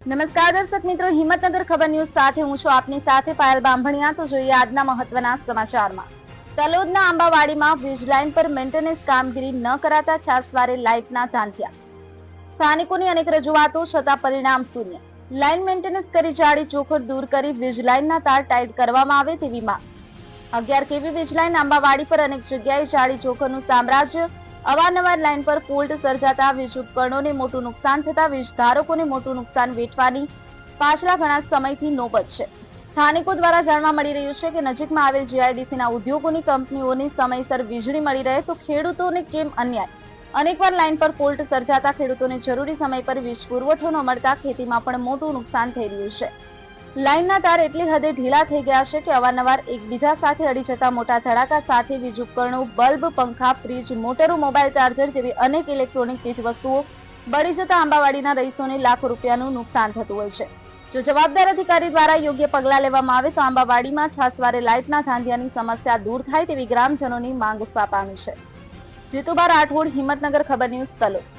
નમસ્કાર દર્શક મિત્રો, હિંમતનગર ખબર ન્યૂઝ સાથે હું છું આપની સાથે પાયલ બાંભણિયા। તો જોઈએ આજના મહત્વના સમાચારમાં। તલોદના આંબાવાડીમાં વીજ લાઇન પર મેન્ટેનન્સ કામગીરી ન કરાતા છાસવારે લાઇટના ધાંધિયા। સ્થાનિકોની અનેક રજૂઆતો છતાં પરિણામ શૂન્ય। લાઇન મેન્ટેનન્સ કરી જાડી ચોખડ દૂર કરી વીજ લાઇનના તાર ટાઈટ કરવામાં આવે તેવી માંગ। 11 કેવી વીજ લાઇન આંબાવાડી પર અનેક જગ્યાએ જાડી ચોખડનું સામ્રાજ્ય। અવારનવાર લાઇન પર ફોલ્ટ સર્જાતા વીજ ઉપકરણોને મોટું નુકસાન થતા વીજ ધારકોને મોટું નુકસાન વેઠવાની પાછલા ઘણા સમયથી નોબત છે। સ્થાનિકો દ્વારા જાણવા મળી રહ્યું છે કે નજીકમાં આવેલ જીઆઈડીસીના ઉદ્યોગોની કંપનીઓને સમયસર વીજળી મળી રહે તો ખેડૂતોને કેમ અન્યાય। અનેકવાર લાઇન પર ફોલ્ટ સર્જાતા ખેડૂતોને જરૂરી સમય પર વીજ પુરવઠો ન મળતા ખેતીમાં પણ મોટું નુકસાન થઈ રહ્યું છે। લાઇનના તાર એટલી હદે ઢીલા થઈ ગયા છે કે અવારનવાર એકબીજા સાથે અડી જતા મોટા ધડાકા સાથે વીજ ઉપકરણો, બલ્બ, પંખા, ફ્રીજ, મોટરો, મોબાઈલ ચાર્જર જેવી અનેક ઇલેક્ટ્રોનિક ચીજ વસ્તુઓ બળી જતા આંબાવાડીના રહીશોને લાખો રૂપિયાનું નુકસાન થતું હોય છે। જો જવાબદાર અધિકારી દ્વારા યોગ્ય પગલાં લેવામાં આવે તો આંબાવાડીમાં છાસવારે લાઇટના ધાંધિયાની સમસ્યા દૂર થાય તેવી ગ્રામજનોની માંગ ઉઠવા પામી છે। જીતુબા રાઠોડ, હિંમતનગર ખબર ન્યૂઝ, તલોદ।